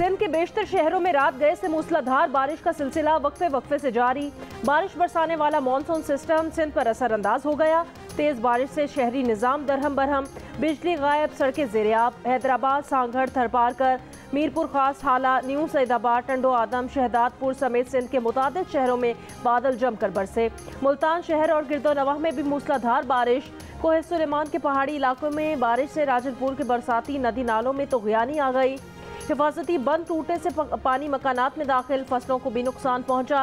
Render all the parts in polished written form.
सिंध के बेशतर शहरों में रात गए से मूसलाधार बारिश का सिलसिला वक्फे वक्फे से जारी। बारिश बरसाने वाला मानसून सिस्टम सिंध पर असरअंदाज हो गया। तेज बारिश से शहरी निज़ाम दरहम बरहम, बिजली गायब, सड़कें ज़ेर-ए-आब। हैदराबाद, सांगढ़, थरपारकर, मीरपुर खास, हाला, न्यू सैदाबाद, टंडो आदम, शहदादपुर समेत सिंध के मुतादिद शहरों में बादल जमकर बरसे। मुल्तान शहर और गिरदोनवाह में भी मूसलाधार बारिश। कोहे सुलेमान के पहाड़ी इलाकों में बारिश से राजनपुर के बरसाती नदी नालों में तग़यानी आ गई। हिफाजती बंद टूटने से पानी मकानात में दाखिल, फसलों को भी नुकसान पहुंचा।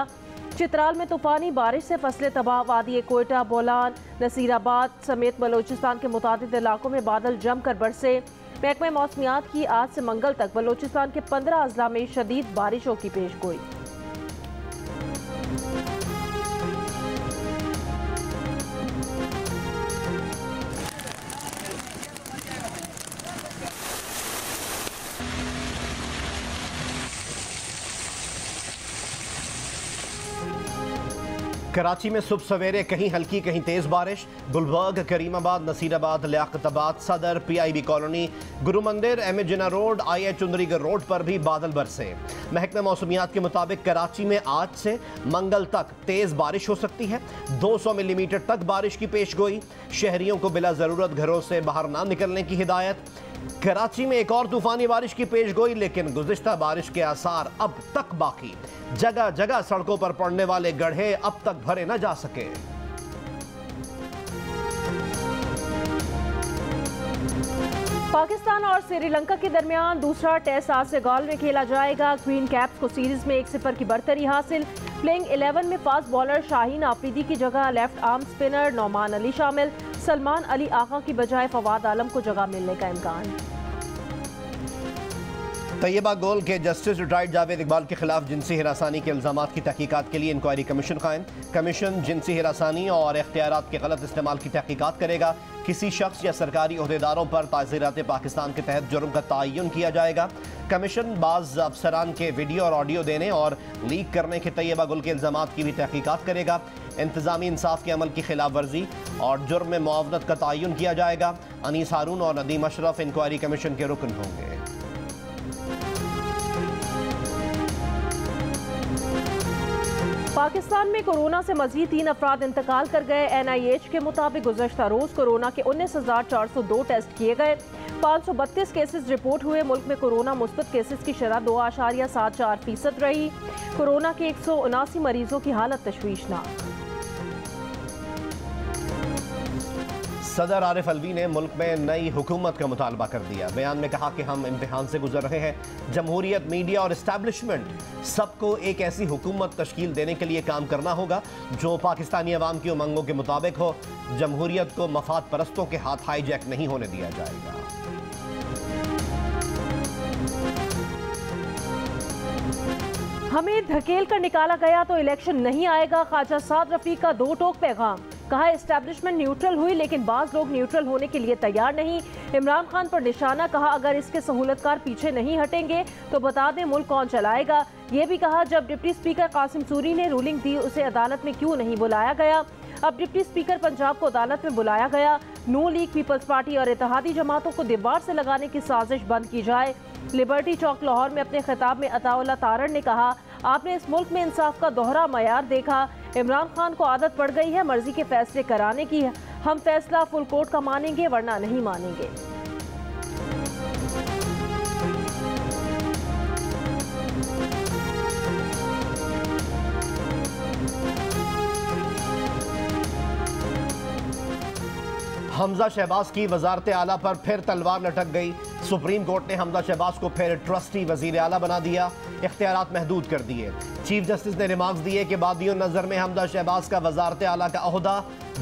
चित्राल में तूफानी बारिश से फसलें तबाह। वादी कोयटा, बोलान, नसीराबाद समेत बलोचिस्तान के मुतादिद इलाकों में बादल जमकर बरसे। महकमा मौसमियात की आज से मंगल तक बलोचिस्तान के 15 अजला में शदीद बारिशों की पेशगोई। कराची में सुबह सवेरे कहीं हल्की कहीं तेज बारिश। गुलबर्ग, करीमाबाद, नसीराबाद, लियाकताबाद, सदर, PIB colony, Guru Mandir, M A Jinnah road, IA Chundrigar road पर भी बादल बरसे। महकमा मौसमियात के मुताबिक कराची में आज से मंगल तक तेज बारिश हो सकती है। 200 मिलीमीटर तक बारिश की पेशगोई। शहरियों को बिला जरूरत घरों से बाहर ना निकलने की हिदायत। कराची में एक और तूफानी बारिश की पेशगोई, लेकिन गुज़िश्ता बारिश के आसार अब तक बाकी। जगह जगह सड़कों पर पड़ने वाले गड्ढे अब तक भरे न जा सके। पाकिस्तान और श्रीलंका के दरमियान दूसरा टेस्ट आज से गॉल में खेला जाएगा। ग्रीन कैप्स को सीरीज में 1-0 की बढ़तरी हासिल। प्लेइंग 11 में फास्ट बॉलर शाहीन आफरीदी की जगह left arm spinner Nauman Ali शामिल। सलमान अली आका की बजाय फवाद आलम को जगह मिलने का इम्कान। तैयबा गोल के जस्टिस रिटायर्ड जावेद इकबाल के खिलाफ जिनसी हिरासानी के इल्जामात की तहकीकात के लिए इंक्वायरी कमीशन कायम। कमीशन जिनसी हिरासानी और इख्तियारात के गलत इस्तेमाल की तहकीकात करेगा। किसी शख्स या सरकारी ओहदेदारों पर ताज़ीरात पाकिस्तान के तहत जुर्म का तयन किया जाएगा। कमीशन बाज़ अफसरान के वीडियो और ऑडियो देने और लीक करने के तैयबा गुल के इल्जामात की भी तहकीकात करेगा। इंतजामी इंसाफ के अमल की खिलाफ वर्जी और जुर्म में मुआवनत का तयन किया जाएगा। अनीस हारून और नदीम अशरफ इंक्वायरी कमीशन के रुकन होंगे। पाकिस्तान में कोरोना से मजीद 3 अफराद इंतकाल कर गए। NIH के मुताबिक गुज़श्ता रोज़ कोरोना के 19,402 टेस्ट किए गए। 532 केसेस रिपोर्ट हुए। मुल्क में कोरोना मुस्बत केसेस की शरह 2.74% रही। कोरोना के 179 मरीजों की हालत तशवीशनाक। सदर आरिफ अलवी ने मुल्क में नई हुकूमत का मुतालबा कर दिया। बयान में कहा कि हम इम्तिहान से गुजर रहे हैं। जमहूरियत, मीडिया और इस्टेब्लिशमेंट सबको एक ऐसी हुकूमत तश्कील देने के लिए काम करना होगा जो पाकिस्तानी अवाम की उमंगों के मुताबिक हो। जमहूरियत को मफाद परस्तों के हाथ हाईजैक नहीं होने दिया जाएगा। हमें धकेल कर निकाला गया तो इलेक्शन नहीं आएगा। ख्वाजा साद रफीक का दो टोक पैगाम। कहा एस्टैब्लिशमेंट न्यूट्रल हुई लेकिन बाज़ लोग न्यूट्रल होने के लिए तैयार नहीं। इमरान खान पर निशाना। कहा अगर इसके सहूलतकार पीछे नहीं हटेंगे तो बता दें मुल्क कौन चलाएगा। ये भी कहा जब डिप्टी स्पीकर कासिम सूरी ने रूलिंग दी उसे अदालत में क्यों नहीं बुलाया गया। अब डिप्टी स्पीकर पंजाब को अदालत में बुलाया गया। नू लीग, पीपल्स पार्टी और इत्तेहादी जमातों को दीवार से लगाने की साजिश बंद की जाए। लिबर्टी चौक लाहौर में अपने खिताब में अताउल्लाह तारण ने कहा आपने इस मुल्क में इंसाफ का दोहरा मयार देखा। इमरान खान को आदत पड़ गई है मर्जी के फैसले कराने की। हम फैसला फुल कोर्ट का मानेंगे वरना नहीं मानेंगे। हमजा शहबाज की वजारत आला पर फिर तलवार लटक गई। सुप्रीम कोर्ट ने हमजा शहबाज को फिर ट्रस्टी वजीर आला बना दिया। इख्तियारात महदूद कर दिए। चीफ जस्टिस ने रिमार्क्स दिए कि बादियों नज़र में हमजा शहबाज का वजारत आला का ओहदा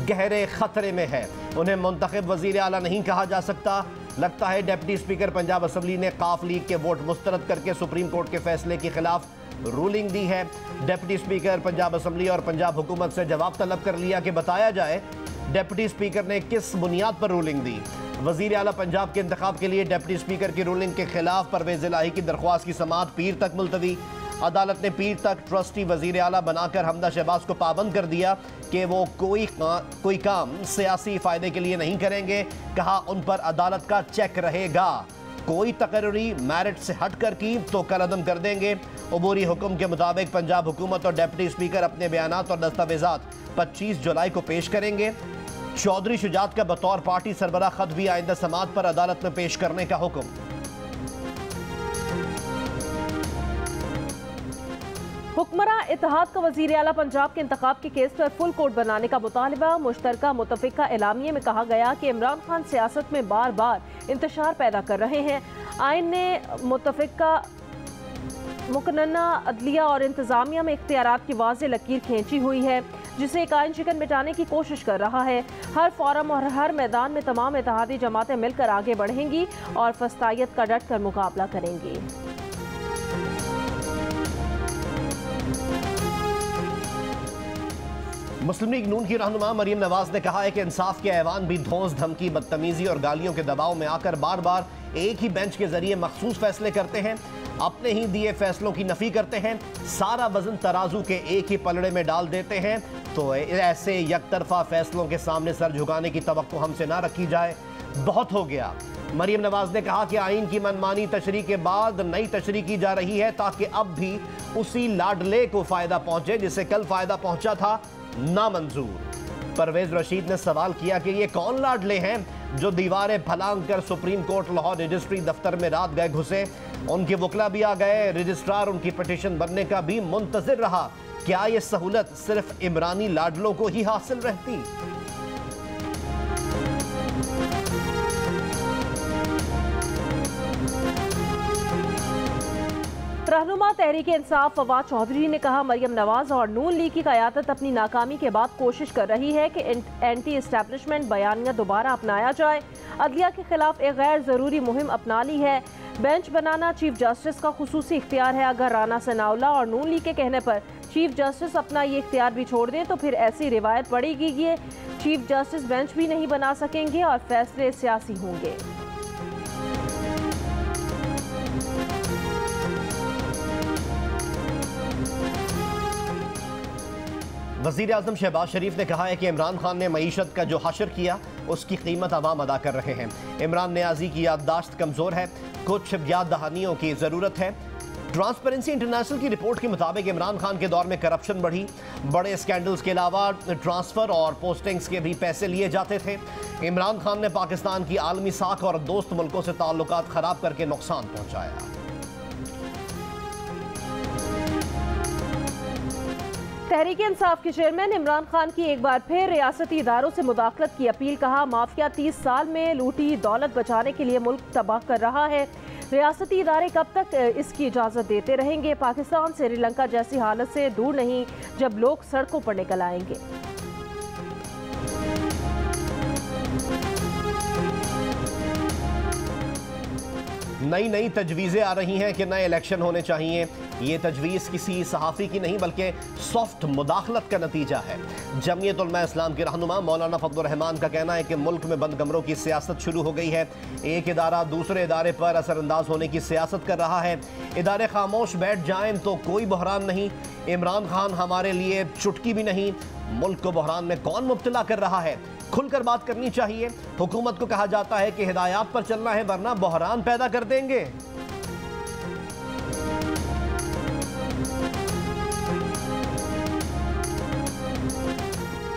गहरे खतरे में है। उन्हें मुंतखब वजीर आला नहीं कहा जा सकता। लगता है डिप्टी स्पीकर पंजाब असम्बली ने काफ लीग के वोट मुस्तरद करके सुप्रीम कोर्ट के फैसले के खिलाफ रूलिंग दी है। डिप्टी स्पीकर पंजाब असम्बली और पंजाब हुकूमत से जवाब तलब कर लिया कि बताया जाए डिप्टी स्पीकर ने किस बुनियाद पर रूलिंग दी। वजीर आला पंजाब के इंतखाब के लिए डिप्टी स्पीकर की रूलिंग के खिलाफ परवेज इलाही की दरख्वास्त की समाअत पीर तक मुलतवी। अदालत ने पीर तक ट्रस्टी वजीर आला बनाकर हमजा शहबाज को पाबंद कर दिया कि वो कोई काम सियासी फ़ायदे के लिए नहीं करेंगे। कहा उन पर अदालत का चेक रहेगा। कोई तकर्री मेरिट से हट कर की तो कलअदम कर देंगे। अबूरी हुक्म के मुताबिक पंजाब हुकूमत और डिप्टी स्पीकर अपने बयानात और दस्तावेजात 25 जुलाई को पेश करेंगे। चौधरी शुजात का बतौर पार्टी सरबराह खत भी आइंदा समात पर अदालत में पेश करने का हुक्म। हुक्मरां इत्तेहाद का वजीर आला पंजाब के इंतखाब के केस पर फुल कोर्ट बनाने का मुतालबा। मुश्तरका मुतफिका एलामिये में कहा गया कि इमरान खान सियासत में बार बार इंतशार पैदा कर रहे हैं। आइन ने मुतफिका मुकन्ना अदलिया और इंतजामिया में इख्तियारात की वाज़ेह लकीर खींची हुई है, जिसे एक आइन शिकन मिटाने की कोशिश कर रहा है। हर फोरम और हर मैदान में तमाम इत्तेहादी जमातें मिलकर आगे बढ़ेंगी और फस्तायत का डट कर मुकाबला करेंगी। मुस्लिम लीग नून की रहनुमा मरीम नवाज ने कहा है कि इंसाफ के ऐवान भी धौंस धमकी, बदतमीजी और गालियों के दबाव में आकर बार बार एक ही बेंच के जरिए मखसूस फैसले करते हैं, अपने ही दिए फैसलों की नफी करते हैं, सारा वजन तराजू के एक ही पलड़े में डाल देते हैं। तो ऐसे यकतरफा फैसलों के सामने सर झुकाने की तवक्को हमसे ना रखी जाए, बहुत हो गया। मरीम नवाज ने कहा कि आइन की मनमानी तशरीह के बाद नई तशरीह की जा रही है ताकि अब भी उसी लाडले को फायदा पहुंचे जिसे कल फायदा पहुंचा था, नामंजूर। परवेज रशीद ने सवाल किया कि ये कौन लाडले हैं जो दीवारें फलांग कर सुप्रीम कोर्ट लाहौर रजिस्ट्री दफ्तर में रात गए घुसे। उनके वकला भी आ गए, रजिस्ट्रार उनकी पिटीशन बनने का भी मुंतजिर रहा। क्या ये सहूलत सिर्फ इमरानी लाडलों को ही हासिल रहती? रहनुमा तहरीक इंसाफ फवाद चौधरी ने कहा, मरियम नवाज और नून लीग की क़यादत अपनी नाकामी के बाद कोशिश कर रही है कि एंटी एस्टैब्लिशमेंट बयानिया दोबारा अपनाया जाए। अदलिया के खिलाफ एक गैर ज़रूरी मुहिम अपना ली है। बेंच बनाना चीफ जस्टिस का खुसूसी इख्तियार है। अगर राना सनाउल्लाह और नून लीग के कहने पर चीफ जस्टिस अपना ये इख्तियार भी छोड़ दें तो फिर ऐसी रिवायत पड़ेगी कि चीफ जस्टिस बेंच भी नहीं बना सकेंगे और फैसले सियासी होंगे। वज़ीर आज़म शहबाज शरीफ ने कहा है कि इमरान खान ने मईशत का जो हशर किया उसकी कीमत अवाम अदा कर रहे हैं। इमरान नियाज़ी की याददाश्त कमज़ोर है, कुछ याद दहानियों की ज़रूरत है। ट्रांसपेरेंसी इंटरनेशनल की रिपोर्ट के मुताबिक इमरान खान के दौर में करप्शन बढ़ी, बड़े स्कैंडल्स के अलावा ट्रांसफ़र और पोस्टिंग्स के भी पैसे लिए जाते थे। इमरान खान ने पाकिस्तान की आलमी साख और दोस्त मुल्कों से ताल्लुकात ख़राब करके नुकसान पहुँचाया। तहरीक इंसाफ के चेयरमैन इमरान खान की एक बार फिर रियासती इदारों से मुदाखलत की अपील। कहा, माफिया 30 साल में लूटी दौलत बचाने के लिए मुल्क तबाह कर रहा है। रियासती इदारे कब तक इसकी इजाज़त देते रहेंगे? पाकिस्तान श्रीलंका जैसी हालत से दूर नहीं जब लोग सड़कों पर निकल आएंगे। नई नई तजवीज़ें आ रही हैं कि नए इलेक्शन होने चाहिए। ये तजवीज़ किसी सहाफ़ी की नहीं बल्कि सॉफ्ट मुदाखलत का नतीजा है। जमीयत उलमा इस्लाम के रहनुमा मौलाना फजल रहमान का कहना है कि मुल्क में बंद कमरों की सियासत शुरू हो गई है। एक इदारा दूसरे इदारे पर असरअंदाज होने की सियासत कर रहा है। इदारे खामोश बैठ जाएं तो कोई बहरान नहीं। इमरान खान हमारे लिए चुटकी भी नहीं। मुल्क को बहरान में कौन मुब्तला कर रहा है? खुलकर बात करनी चाहिए। हुकूमत को कहा जाता है कि हिदायत पर चलना है वरना बहरान पैदा कर देंगे।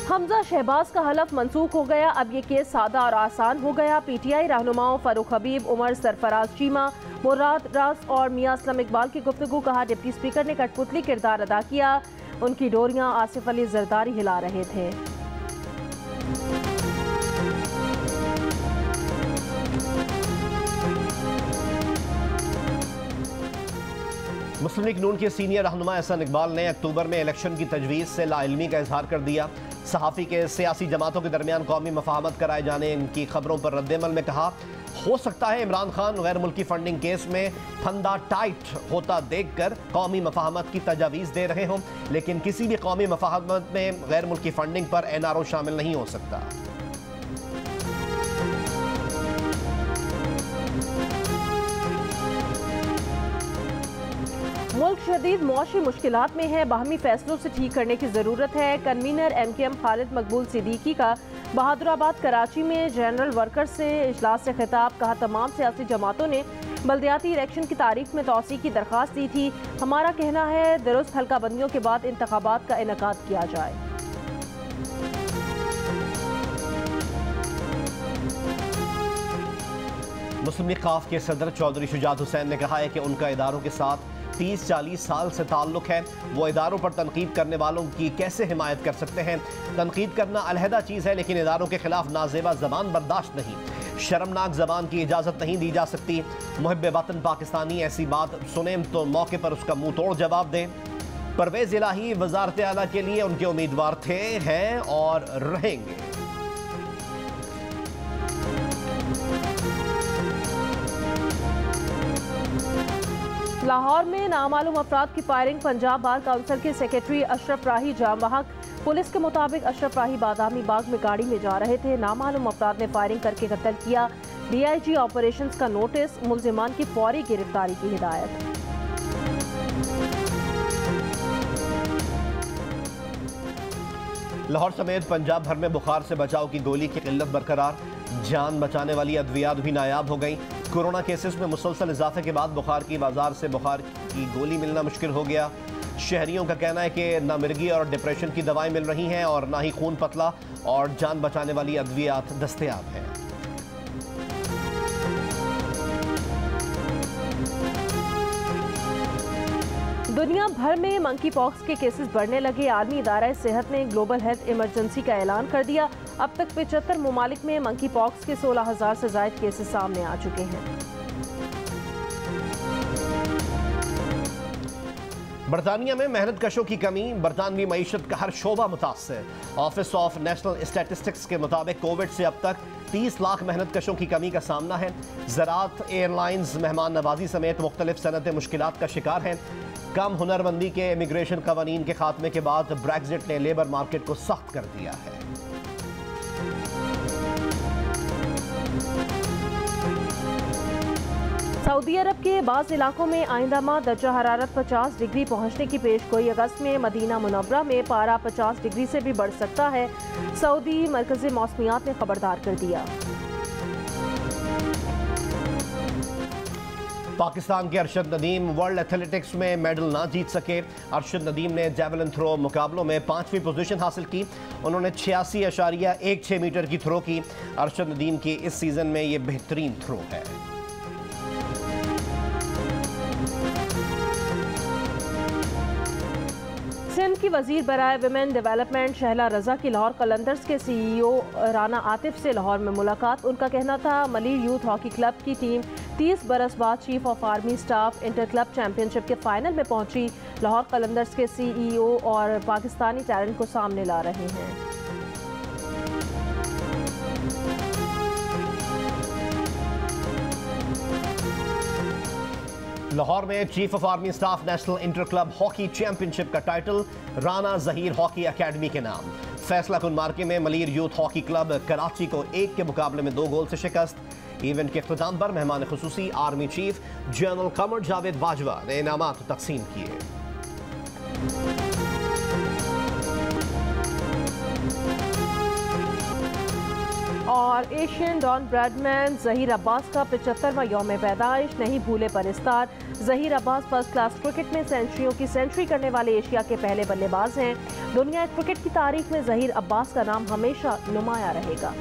हमजा शहबाज का हलफ मनसूख हो गया। अब ये केस सादा और आसान हो गया। पीटीआई रहनुमाओं फारूक हबीब, उमर सरफराज चीमा, मुराद रास और मियां असलम इकबाल की गुफ्तगू। कहा, डिप्टी स्पीकर ने कठपुतली किरदार अदा किया। उनकी डोरियां आसिफ अली जरदारी हिला रहे थे। मुस्लिम लीग नून के सीनियर रहनुमा एहसन इकबाल ने अक्टूबर में इलेक्शन की तजवीज़ से लाइल्मी का इजहार कर दिया। सहाफ़ी के सियासी जमातों के दरमियान कौमी मफाहमत कराए जाने की खबरों पर रद्दमल में कहा, हो सकता है इमरान खान गैर मुल्की फंडिंग केस में फंदा टाइट होता देखकर कौमी मफाहमत की तजावीज़ दे रहे हों, लेकिन किसी भी कौमी मफाहमत में गैर मुल्की फंडिंग पर NRO शामिल नहीं हो सकता। मुल्क शदीद मौशी मुश्किलात में है, बाहमी फैसलों से ठीक करने की ज़रूरत है। कन्वीनर MKM खालिद मकबूल सिद्दीकी का बहादुराबाद कराची में जनरल वर्कर्स से इजलास से खिताब। कहा, तमाम सियासी जमातों ने बल्दियाती इलेक्शन की तारीख में तौसी की दरख्वास्त दी थी। हमारा कहना है दुरुस्त हल्का बंदियों के बाद इंतखाबात का इनेकाद किया जाए। मुस्लिम लीग काफ के सदर चौधरी शुजात हुसैन ने कहा है कि उनका इदारों के साथ 30-40 साल से ताल्लुक है। वो इदारों पर तनकीद करने वालों की कैसे हिमायत कर सकते हैं। तनकीद करना अलहदा चीज़ है, लेकिन इदारों के खिलाफ नाजेबा ज़बान बर्दाश्त नहीं। शर्मनाक ज़बान की इजाज़त नहीं दी जा सकती। मुहिब्बे वतन पाकिस्तानी ऐसी बात सुने तो मौके पर उसका मुंह तोड़ जवाब दें। परवेज़ इलाही वज़ारत आला के लिए उनके उम्मीदवार थे, हैं और रहेंगे। लाहौर में नामालूम अफराद की फायरिंग। पंजाब बार काउंसिल के सेक्रेटरी अशरफ राही जाम बहक। पुलिस के मुताबिक अशरफ राही बादामी बाग में गाड़ी में जा रहे थे। नामालूम अफराद ने फायरिंग करके कत्ल किया। DIG ऑपरेशंस का नोटिस, मुल्जिमान की फौरी गिरफ्तारी की हिदायत। लाहौर समेत पंजाब भर में बुखार से बचाव की गोली की किल्लत बरकरार। जान बचाने वाली अद्वियात भी नायाब हो गई। कोरोना केसेस में मुसलसल इजाफे के बाद बुखार की बाजार से बुखार की गोली मिलना मुश्किल हो गया। शहरियों का कहना है कि न मिर्गी और डिप्रेशन की दवाएं मिल रही हैं और ना ही खून पतला और जान बचाने वाली अद्वियात दस्तयाब हैं। दुनिया भर में मंकी पॉक्स के केसेस बढ़ने लगे। आलमी इदारा सेहत ने ग्लोबल हेल्थ इमरजेंसी का ऐलान कर दिया। अब तक 75 ममालिक में मंकी पॉक्स के 16,000 से ज़ायद केसेस सामने आ चुके हैं। बरतानिया में मेहनत कशों की कमी। बरतानवी मईशत का हर शोबा मुतासर। ऑफिस ऑफ नेशनल स्टैटिस्टिक्स के मुताबिक कोविड से अब तक 30 लाख मेहनत कशों की कमी का सामना है। ज़राअत, एयरलाइंस, मेहमान नवाजी समेत मुख्तलिफ सनतें मुश्किलात का शिकार हैं। कम हुनरमंदी के इमिग्रेशन कवानीन के खात्मे के बाद ब्रेक्जिट ने लेबर मार्केट को सख्त कर दिया है। सऊदी अरब के बाज़ इलाकों में आइंदा माह दर्जा हरारत 50 डिग्री पहुंचने की पेशगोई। अगस्त में मदीना मुनव्वरा में पारा 50 डिग्री से भी बढ़ सकता है। सऊदी मरकज़ी मौसमियात ने खबरदार कर दिया। पाकिस्तान के अरशद नदीम वर्ल्ड एथलेटिक्स में मेडल ना जीत सके। अरशद नदीम ने जेवलिन थ्रो मुकाबलों में 5वीं पोजीशन हासिल की। उन्होंने 86.16 मीटर की थ्रो की। अरशद नदीम की इस सीजन में ये बेहतरीन थ्रो है। सिंध की वजीर बराए विमेन डेवलपमेंट शहला रजा की लाहौर कलंदर्स के CEO राना आतिफ से लाहौर में मुलाकात। उनका कहना था मलीर यूथ हॉकी क्लब की टीम 30 बरस बाद chief of army staff inter club championship के फाइनल में पहुंची। लाहौर कलंदर्स के CEO और पाकिस्तानी टैलेंट को सामने ला रहे हैं। लाहौर में chief of army staff national inter club hockey championship का title Rana Zaheer hockey academy के नाम। फैसला कुन मार्के में Malir youth hockey club Karachi को 1 के मुकाबले में 2 गोल से शिकस्त। इवेंट के इख्तिताम पर मेहमान खुसूसी army chief general Qamar Javed Bajwa ने इनामात तकसीम किए। और Asian Don Bradman Zaheer Abbas का 75वां यौम पैदाइश। नहीं भूले परिस्तार। Zaheer Abbas first class cricket में सेंचुरियों की सेंचुरी करने वाले एशिया के पहले बल्लेबाज हैं। दुनिया क्रिकेट की तारीख में जहीर अब्बास का नाम हमेशा नुमाया रहेगा।